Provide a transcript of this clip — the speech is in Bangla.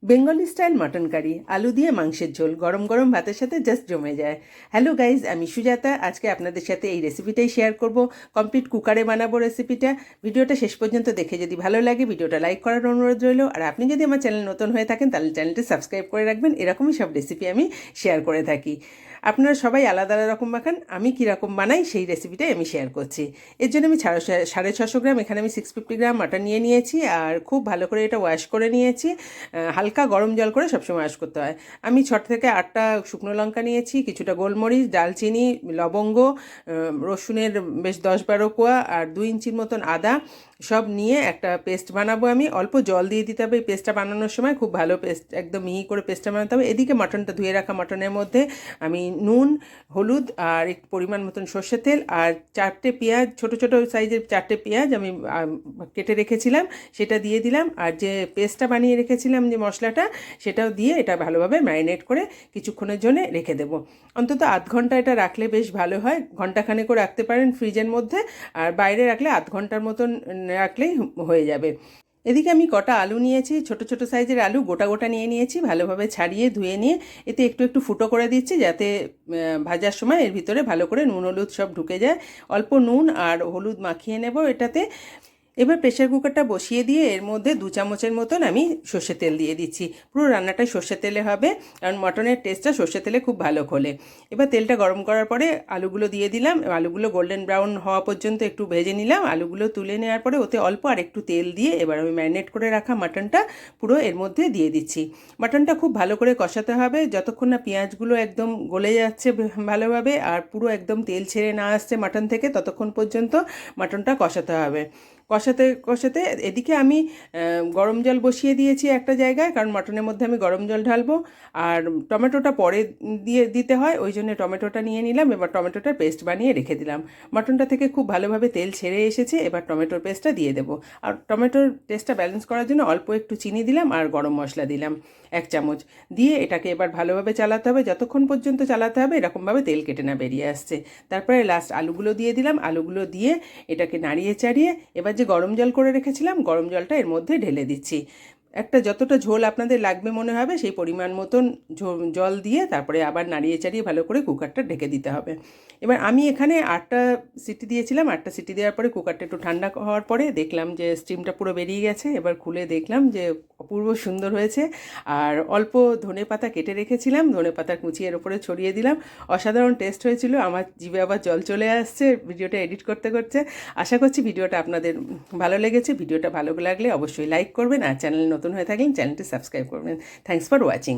বেঙ্গলি স্টাইল মটন কারি আলু দিয়ে মাংসের ঝোল গরম গরম ভাতের সাথে জাস্ট জমে যায়। হ্যালো গাইজ, আমি সুজাতা। আজকে আপনাদের সাথে এই রেসিপিটাই শেয়ার করব। কমপ্লিট কুকারে বানাবো রেসিপিটা। ভিডিওটা শেষ পর্যন্ত দেখে যদি ভালো লাগে ভিডিওটা লাইক করার অনুরোধ রইল। আর আপনি যদি আমার চ্যানেল নতুন হয়ে থাকেন তাহলে চ্যানেলটি সাবস্ক্রাইব করে রাখবেন। এরকমই সব রেসিপি আমি শেয়ার করে থাকি। আপনারা সবাই আলাদা আলাদা রকম মাখান, আমি কীরকম বানাই সেই রেসিপিটাই আমি শেয়ার করছি। এর জন্য আমি 650 গ্রাম, এখানে আমি 650 গ্রাম মাটন নিয়ে নিয়েছি। আর খুব ভালো করে এটা ওয়াশ করে নিয়েছি। হালকা গরম জল করে সবসময় ওয়াশ করতে হয়। আমি 6 থেকে 8টা শুকনো লঙ্কা নিয়েছি, কিছুটা গোলমরিচ, দালচিনি, লবঙ্গ, রসুনের বেশ 10-12 কোয়া, আর 2 ইঞ্চির মতন আদা সব নিয়ে একটা পেস্ট বানাবো। আমি অল্প জল দিয়ে দিতে হবে এই পেস্টটা বানানোর সময়। খুব ভালো পেস্ট, একদম মিহি করে পেস্টটা বানাতে হবে। এদিকে মাটনটা ধুয়ে রাখা মাটনের মধ্যে আমি নুন, হলুদ আর একটু পরিমাণ মতন সর্ষের তেল আর 4টে পেঁয়াজ, ছোটো ছোটো সাইজের 4টে পেঁয়াজ আমি কেটে রেখেছিলাম সেটা দিয়ে দিলাম। আর যে পেস্টটা বানিয়ে রেখেছিলাম, যে মশলাটা, সেটাও দিয়ে এটা ভালোভাবে ম্যারিনেট করে কিছুক্ষণের জন্য রেখে দেবো। অন্তত আধ ঘন্টা এটা রাখলে বেশ ভালো হয়। ঘন্টাখানেকও রাখতে পারেন ফ্রিজের মধ্যে, আর বাইরে রাখলে আধ ঘন্টার মতন রাখলেই হয়ে যাবে। এদিকে আমি কটা আলু নিয়েছি, ছোট ছোট সাইজের আলু গোটা গোটা নিয়ে নিয়েছি, ভালোভাবে ছাড়িয়ে ধুয়ে নিয়ে এতে একটু একটু ফুটো করে দিচ্ছি, যাতে ভাজার সময় এর ভিতরে ভালো করে নুন হলুদ সব ঢুকে যায়। অল্প নুন আর হলুদ মাখিয়ে নেব এটাতে। এবার প্রেশার কুকারটা বসিয়ে দিয়ে এর মধ্যে 2 চামচের মতন আমি সর্ষের তেল দিয়ে দিচ্ছি। পুরো রান্নাটাই সর্ষের তেলে হবে, কারণ মটনের টেস্টটা সর্ষের তেলে খুব ভালো খোলে। এবার তেলটা গরম করার পরে আলুগুলো দিয়ে দিলাম। আলুগুলো গোল্ডেন ব্রাউন হওয়া পর্যন্ত একটু ভেজে নিলাম। আলুগুলো তুলে নেওয়ার পরে ওতে অল্প আর একটু তেল দিয়ে এবার আমি ম্যারিনেট করে রাখা মাটনটা পুরো এর মধ্যে দিয়ে দিচ্ছি। মাটনটা খুব ভালো করে কষাতে হবে যতক্ষণ না পেঁয়াজগুলো একদম গলে যাচ্ছে ভালোভাবে আর পুরো একদম তেল ছেড়ে না আসছে মাটন থেকে, ততক্ষণ পর্যন্ত মাটনটা কষাতে হবে। কষাতে কষাতে এদিকে আমি গরম জল বসিয়ে দিয়েছি একটা জায়গায়, কারণ মটনের মধ্যে আমি গরম জল ঢালবো। আর টমেটোটা পরে দিতে হয়, ওই জন্য টমেটোটা নিয়ে নিলাম। এবার টমেটোটার পেস্ট বানিয়ে রেখে দিলাম। মটনটা থেকে খুব ভালোভাবে তেল ছেড়ে এসেছে, এবার টমেটোর পেস্টটা দিয়ে দেবো। আর টমেটোর টেস্টটা ব্যালেন্স করার জন্য অল্প একটু চিনি দিলাম আর গরম মশলা দিলাম 1 চামচ দিয়ে। এটাকে এবার ভালোভাবে চালাতে হবে, যতক্ষণ পর্যন্ত চালাতে হবে এরকমভাবে তেল কেটে না বেরিয়ে আসছে। তারপরে লাস্ট আলুগুলো দিয়ে দিলাম। আলুগুলো দিয়ে এটাকে নাড়িয়ে চাড়িয়ে এবার যে গরম জল করে রেখেছিলাম গরম জলটা এর মধ্যে ঢেলে দিচ্ছি। একটা যতটা ঝোল আপনাদের লাগবে মনে হবে সেই পরিমাণ মতন জল দিয়ে তারপরে আবার নাড়িয়ে চাড়িয়ে ভালো করে কুকারটা ঢেকে দিতে হবে। এবার আমি এখানে 8টা সিটি দিয়েছিলাম। 8টা সিটি দেওয়ার পরে কুকারটা একটু ঠান্ডা হওয়ার পরে দেখলাম যে স্টিমটা পুরো বেরিয়ে গেছে। এবার খুলে দেখলাম যে অপূর্ব সুন্দর হয়েছে। আর অল্প ধনেপাতা কেটে রেখেছিলাম, ধনেপাতা কুচি এর ওপরে ছড়িয়ে দিলাম। অসাধারণ টেস্ট হয়েছিল। আমার জিভে আবার জল চলে আসছে ভিডিওটা এডিট করতে করতে। আশা করছি ভিডিওটা আপনাদের ভালো লেগেছে। ভিডিওটা ভালো লাগলে অবশ্যই লাইক করবেন, আর চ্যানেল নতুন হয়ে থাকলে চ্যানেলটি সাবস্ক্রাইব করবেন। Thanks for watching.